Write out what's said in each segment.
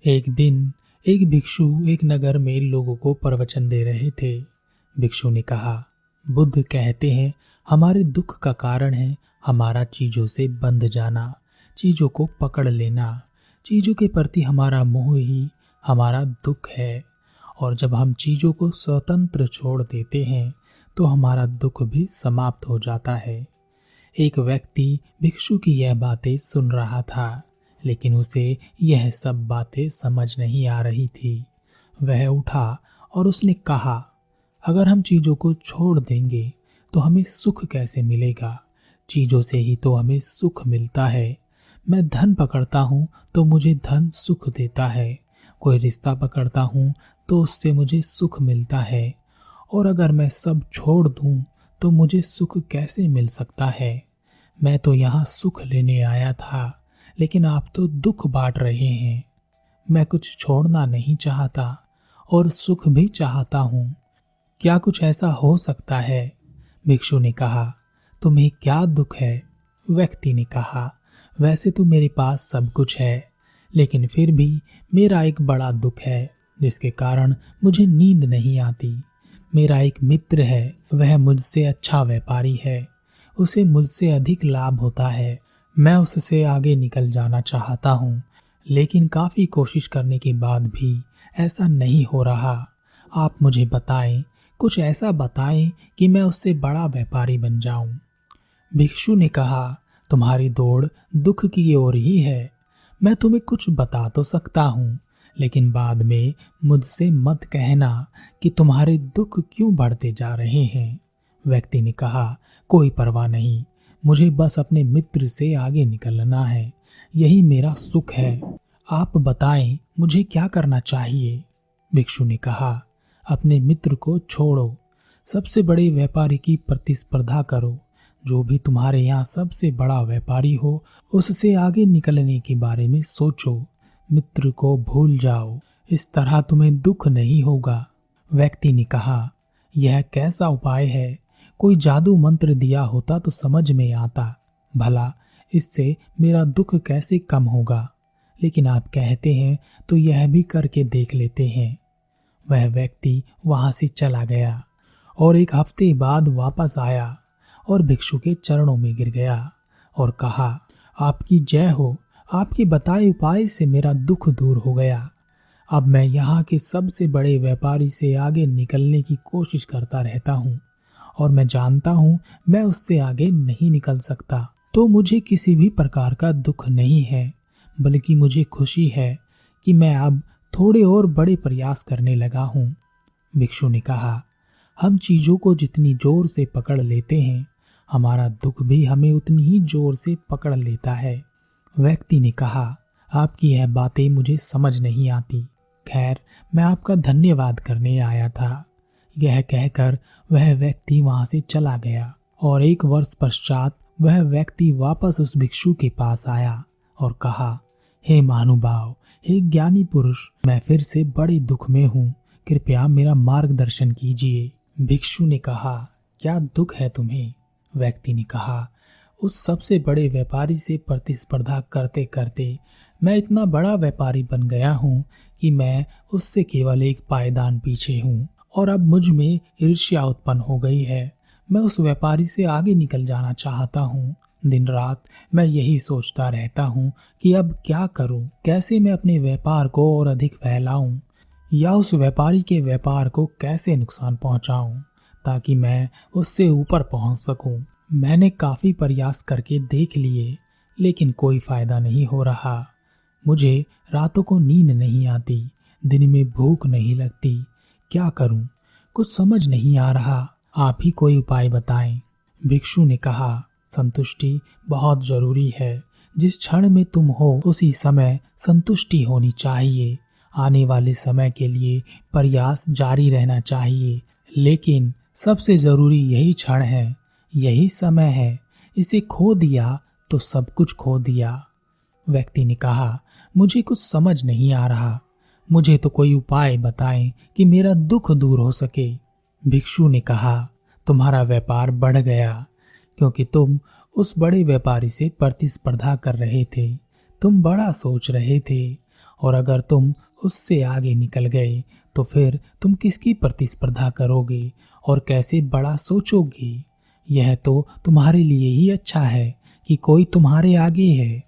एक दिन एक भिक्षु एक नगर में लोगों को प्रवचन दे रहे थे। भिक्षु ने कहा, बुद्ध कहते हैं हमारे दुख का कारण है हमारा चीजों से बंध जाना, चीजों को पकड़ लेना। चीजों के प्रति हमारा मोह ही हमारा दुख है, और जब हम चीजों को स्वतंत्र छोड़ देते हैं तो हमारा दुख भी समाप्त हो जाता है। एक व्यक्ति भिक्षु की यह बातें सुन रहा था, लेकिन उसे यह सब बातें समझ नहीं आ रही थी। वह उठा और उसने कहा, अगर हम चीजों को छोड़ देंगे तो हमें सुख कैसे मिलेगा? चीजों से ही तो हमें सुख मिलता है। मैं धन पकड़ता हूँ तो मुझे धन सुख देता है, कोई रिश्ता पकड़ता हूँ तो उससे मुझे सुख मिलता है, और अगर मैं सब छोड़ दूँ तो मुझे सुख कैसे मिल सकता है? मैं तो यहाँ सुख लेने आया था, लेकिन आप तो दुख बांट रहे हैं। मैं कुछ छोड़ना नहीं चाहता और सुख भी चाहता हूँ। क्या कुछ ऐसा हो सकता है? भिक्षु ने कहा, तुम्हें क्या दुख है? व्यक्ति ने कहा, वैसे तो मेरे पास सब कुछ है, लेकिन फिर भी मेरा एक बड़ा दुख है जिसके कारण मुझे नींद नहीं आती। मेरा एक मित्र है, वह मुझसे अच्छा व्यापारी है, उसे मुझसे अधिक लाभ होता है। मैं उससे आगे निकल जाना चाहता हूँ, लेकिन काफी कोशिश करने के बाद भी ऐसा नहीं हो रहा। आप मुझे बताएं, कुछ ऐसा बताएं कि मैं उससे बड़ा व्यापारी बन जाऊं। भिक्षु ने कहा, तुम्हारी दौड़ दुख की ओर ही है। मैं तुम्हें कुछ बता तो सकता हूँ, लेकिन बाद में मुझसे मत कहना कि तुम्हारे दुख क्यों बढ़ते जा रहे हैं। व्यक्ति ने कहा, कोई परवाह नहीं, मुझे बस अपने मित्र से आगे निकलना है, यही मेरा सुख है। आप बताएं मुझे क्या करना चाहिए? भिक्षु ने कहा, अपने मित्र को छोड़ो, सबसे बड़े व्यापारी की प्रतिस्पर्धा करो। जो भी तुम्हारे यहाँ सबसे बड़ा व्यापारी हो उससे आगे निकलने के बारे में सोचो। मित्र को भूल जाओ, इस तरह तुम्हें दुख नहीं होगा। व्यक्ति ने कहा, यह कैसा उपाय है? कोई जादू मंत्र दिया होता तो समझ में आता, भला इससे मेरा दुख कैसे कम होगा? लेकिन आप कहते हैं तो यह भी करके देख लेते हैं। वह व्यक्ति वहां से चला गया और एक हफ्ते बाद वापस आया और भिक्षु के चरणों में गिर गया और कहा, आपकी जय हो, आपके बताए उपाय से मेरा दुख दूर हो गया। अब मैं यहाँ के सबसे बड़े व्यापारी से आगे निकलने की कोशिश करता रहता हूँ, और मैं जानता हूँ मैं उससे आगे नहीं निकल सकता। तो मुझे किसी भी प्रकार का दुख नहीं है, बल्कि मुझे खुशी है कि मैं अब थोड़े और बड़े प्रयास करने लगा हूँ। भिक्षु ने कहा, हम चीजों को जितनी जोर से पकड़ लेते हैं, हमारा दुख भी हमें उतनी ही जोर से पकड़ लेता है। व्यक्ति ने कहा, आपकी यह बातें मुझे समझ नहीं आती। खैर, मैं आपका धन्यवाद करने आया था। यह कहकर वह व्यक्ति वहां से चला गया और 1 वर्ष पश्चात वह व्यक्ति वापस उस भिक्षु के पास आया और कहा, हे महानुभाव, हे ज्ञानी पुरुष, मैं फिर से बड़े दुख में हूँ, कृपया मेरा मार्गदर्शन कीजिए। भिक्षु ने कहा, क्या दुख है तुम्हें? व्यक्ति ने कहा, उस सबसे बड़े व्यापारी से प्रतिस्पर्धा करते करते मैं इतना बड़ा व्यापारी बन गया हूँ कि मैं उससे केवल एक पायदान पीछे हूँ, और अब मुझ में ईर्ष्या उत्पन्न हो गई है। मैं उस व्यापारी से आगे निकल जाना चाहता हूँ। दिन रात मैं यही सोचता रहता हूँ कि अब क्या करूँ, कैसे मैं अपने व्यापार को और अधिक फैलाऊं, या उस व्यापारी के व्यापार को कैसे नुकसान पहुँचाऊं ताकि मैं उससे ऊपर पहुँच सकूं। मैंने काफी प्रयास करके देख लिए, लेकिन कोई फायदा नहीं हो रहा। मुझे रातों को नींद नहीं आती, दिन में भूख नहीं लगती। क्या करूं? कुछ समझ नहीं आ रहा। आप ही कोई उपाय बताएं। भिक्षु ने कहा, संतुष्टि बहुत जरूरी है। जिस क्षण में तुम हो उसी समय संतुष्टि होनी चाहिए। आने वाले समय के लिए प्रयास जारी रहना चाहिए, लेकिन सबसे जरूरी यही क्षण है, यही समय है। इसे खो दिया तो सब कुछ खो दिया। व्यक्ति ने कहा, मुझे कुछ समझ नहीं आ रहा, मुझे तो कोई उपाय बताएं कि मेरा दुख दूर हो सके। भिक्षु ने कहा, तुम्हारा व्यापार बढ़ गया क्योंकि तुम उस बड़े व्यापारी से प्रतिस्पर्धा कर रहे थे। तुम बड़ा सोच रहे थे और अगर तुम उससे आगे निकल गए तो फिर तुम किसकी प्रतिस्पर्धा करोगे और कैसे बड़ा सोचोगे। यह तो तुम्हारे लिए ही अच्छा है कि कोई तुम्हारे आगे है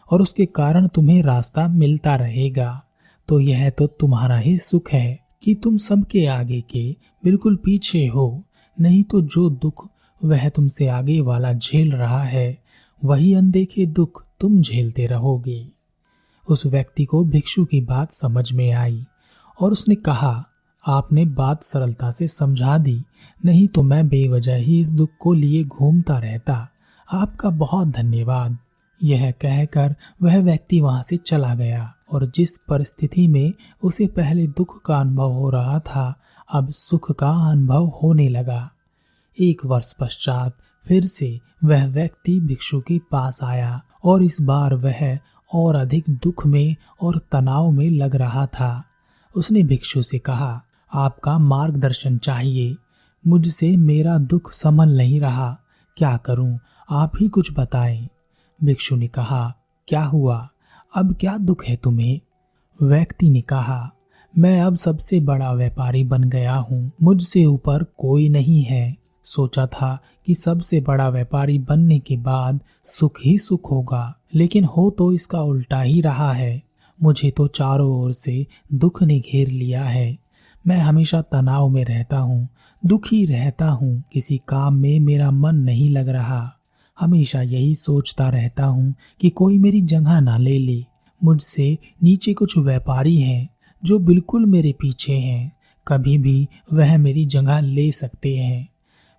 और उसके कारण तुम्हें रास्ता मिलता रहेगा। तो यह तो तुम्हारा ही सुख है कि तुम सबके आगे के बिल्कुल पीछे हो। नहीं तो जो दुख वह तुमसे आगे वाला झेल रहा है वही अनदेखे दुख तुम झेलते रहोगे। उस व्यक्ति को भिक्षु की बात समझ में आई और उसने कहा, आपने बात सरलता से समझा दी, नहीं तो मैं बेवजह ही इस दुख को लिए घूमता रहता। आपका बहुत धन्यवाद। यह कहकर वह व्यक्ति वहां से चला गया और जिस परिस्थिति में उसे पहले दुख का अनुभव हो रहा था अब सुख का अनुभव होने लगा। 1 वर्ष पश्चात फिर से वह व्यक्ति भिक्षु के पास आया और इस बार वह और अधिक दुख में और तनाव में लग रहा था। उसने भिक्षु से कहा, आपका मार्गदर्शन चाहिए। मुझसे मेरा दुख संभल नहीं रहा, क्या करूं, आप ही कुछ बताएं। भिक्षु ने कहा, क्या हुआ, अब क्या दुख है तुम्हें। व्यक्ति ने कहा, मैं अब सबसे बड़ा व्यापारी बन गया हूँ, मुझसे ऊपर कोई नहीं है। सोचा था कि सबसे बड़ा व्यापारी बनने के बाद सुख ही सुख होगा, लेकिन हो तो इसका उल्टा ही रहा है। मुझे तो चारों ओर से दुख ने घेर लिया है। मैं हमेशा तनाव में रहता हूँ, दुखी रहता हूँ, किसी काम में मेरा मन नहीं लग रहा। हमेशा यही सोचता रहता हूँ कि कोई मेरी जगह ना ले ले। मुझसे नीचे कुछ व्यापारी हैं जो बिल्कुल मेरे पीछे हैं, कभी भी वह मेरी जगह ले सकते हैं।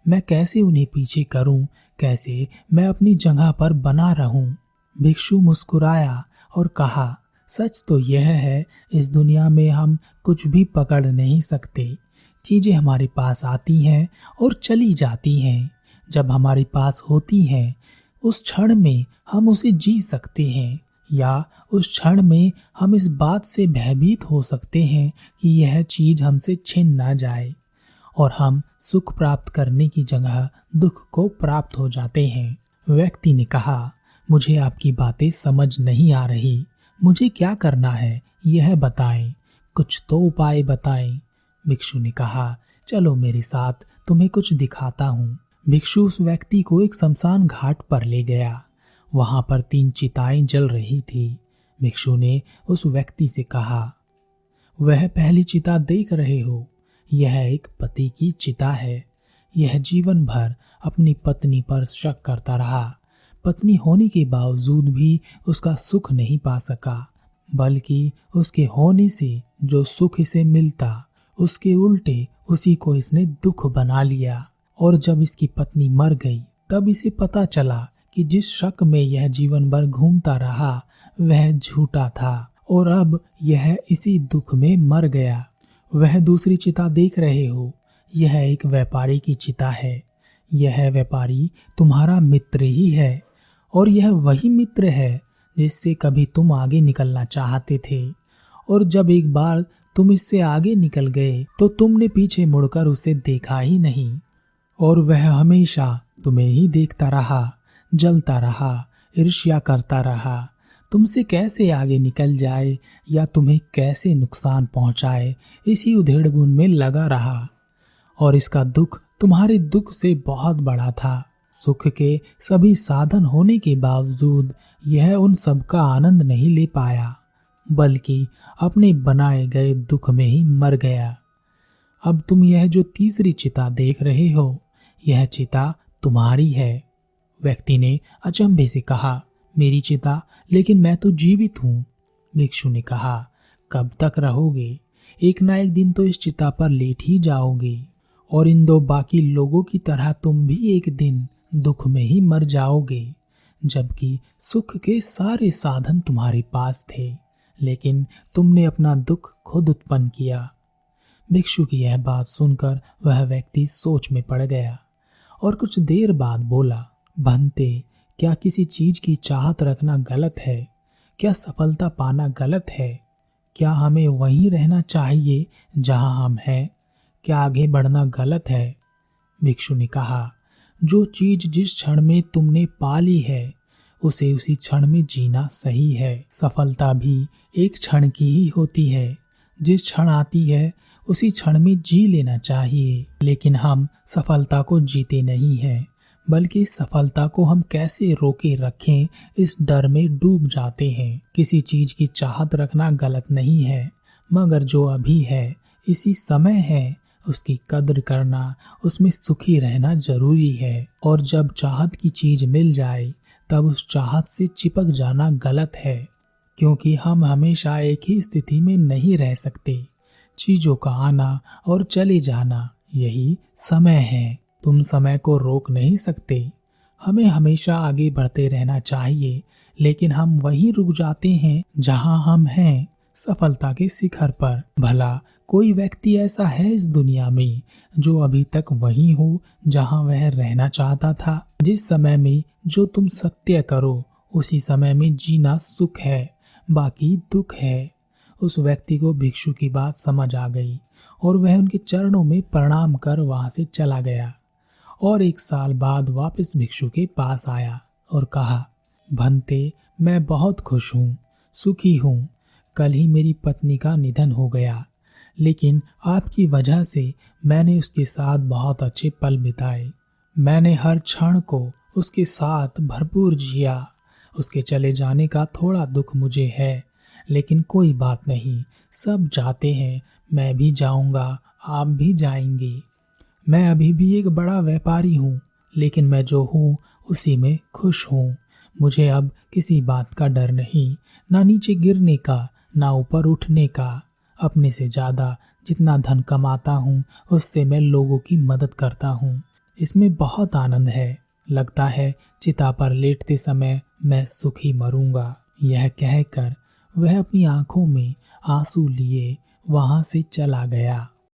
मैं कैसे उन्हें पीछे करूं, कैसे मैं अपनी जगह पर बना रहूं। भिक्षु मुस्कुराया और कहा, सच तो यह है, इस दुनिया में हम कुछ भी पकड़ नहीं सकते। चीजें हमारे पास आती हैं और चली जाती हैं। जब हमारे पास होती हैं उस क्षण में हम उसे जी सकते हैं, या उस क्षण में हम इस बात से भयभीत हो सकते हैं कि यह चीज हमसे छिन ना जाए और हम सुख प्राप्त करने की जगह दुख को प्राप्त हो जाते हैं। व्यक्ति ने कहा, मुझे आपकी बातें समझ नहीं आ रही, मुझे क्या करना है यह बताएं, कुछ तो उपाय बताएं। भिक्षु ने कहा, चलो मेरे साथ, तुम्हें कुछ दिखाता हूँ। भिक्षु उस व्यक्ति को एक शमशान घाट पर ले गया। वहां पर 3 चिताएं जल रही थी। भिक्षु ने उस व्यक्ति से कहा, वह पहली चिता देख रहे हो, यह एक पति की चिता है। यह जीवन भर अपनी पत्नी पर शक करता रहा। पत्नी होने के बावजूद भी उसका सुख नहीं पा सका, बल्कि उसके होने से जो सुख इसे मिलता उसके उल्टे उसी को इसने दुख बना लिया। और जब इसकी पत्नी मर गई तब इसे पता चला कि जिस शक में यह जीवन भर घूमता रहा वह झूठा था और अब यह इसी दुख में मर गया। वह दूसरी चिता देख रहे हो, यह एक व्यापारी की चिता है। यह व्यापारी तुम्हारा मित्र ही है और यह वही मित्र है जिससे कभी तुम आगे निकलना चाहते थे, और जब एक बार तुम इससे आगे निकल गए तो तुमने पीछे मुड़कर उसे देखा ही नहीं और वह हमेशा तुम्हें ही देखता रहा, जलता रहा, ईर्ष्या करता रहा। तुमसे कैसे आगे निकल जाए या तुम्हें कैसे नुकसान पहुंचाए, इसी उधेड़बुन में लगा रहा। और इसका दुख तुम्हारे दुख से बहुत बड़ा था। सुख के सभी साधन होने के बावजूद यह उन सब का आनंद नहीं ले पाया, बल्कि अपने बनाए गए दुख में ही मर गया। अब तुम यह जो तीसरी चिता देख रहे हो, यह चिता तुम्हारी है। व्यक्ति ने अचंभे से कहा, मेरी चिता, लेकिन मैं तो जीवित हूँ। भिक्षु ने कहा, कब तक रहोगे? एक ना एक दिन तो इस चिता पर लेट ही जाओगे और इन 2 बाकी लोगों की तरह तुम भी एक दिन दुख में ही मर जाओगे, जबकि सुख के सारे साधन तुम्हारे पास थे, लेकिन तुमने अपना दुख खुद उत्पन्न किया। भिक्षु की यह बात सुनकर वह व्यक्ति सोच में पड़ गया और कुछ देर बाद बोला, भंते, क्या किसी चीज की चाहत रखना गलत है? क्या सफलता पाना गलत है? क्या हमें वहीं रहना चाहिए जहां हम हैं? क्या आगे बढ़ना गलत है? भिक्षु ने कहा, जो चीज जिस क्षण में तुमने पा ली है उसे उसी क्षण में जीना सही है। सफलता भी एक क्षण की ही होती है। जिस क्षण आती है उसी क्षण में जी लेना चाहिए। लेकिन हम सफलता को जीते नहीं हैं, बल्कि इस सफलता को हम कैसे रोके रखें इस डर में डूब जाते हैं। किसी चीज की चाहत रखना गलत नहीं है, मगर जो अभी है, इसी समय है, उसकी कद्र करना, उसमें सुखी रहना जरूरी है। और जब चाहत की चीज मिल जाए तब उस चाहत से चिपक जाना गलत है, क्योंकि हम हमेशा एक ही स्थिति में नहीं रह सकते। चीजों का आना और चले जाना यही समय है। तुम समय को रोक नहीं सकते। हमें हमेशा आगे बढ़ते रहना चाहिए, लेकिन हम वहीं रुक जाते हैं जहां हम हैं, सफलता के शिखर पर। भला कोई व्यक्ति ऐसा है इस दुनिया में जो अभी तक वहीं हो जहां वह रहना चाहता था? जिस समय में जो तुम सत्य करो उसी समय में जीना सुख है, बाकी दुख है। उस व्यक्ति को भिक्षु की बात समझ आ गई और वह उनके चरणों में प्रणाम कर वहां से चला गया। और 1 साल बाद वापस भिक्षु के पास आया और कहा, भंते, मैं बहुत खुश हूँ, सुखी हूँ। कल ही मेरी पत्नी का निधन हो गया, लेकिन आपकी वजह से मैंने उसके साथ बहुत अच्छे पल बिताए। मैंने हर क्षण को उसके साथ भरपूर जिया। उसके चले जाने का थोड़ा दुख मुझे है, लेकिन कोई बात नहीं, सब जाते हैं, मैं भी जाऊंगा, आप भी जाएंगे। मैं अभी भी एक बड़ा व्यापारी हूँ, लेकिन मैं जो हूँ उसी में खुश हूँ। मुझे अब किसी बात का डर नहीं, ना नीचे गिरने का, ना ऊपर उठने का। अपने से ज्यादा जितना धन कमाता हूँ उससे मैं लोगों की मदद करता हूँ। इसमें बहुत आनंद है। लगता है चिता पर लेटते समय मैं सुखी मरूंगा। यह कहकर वह अपनी आंखों में आंसू लिए वहां से चला गया।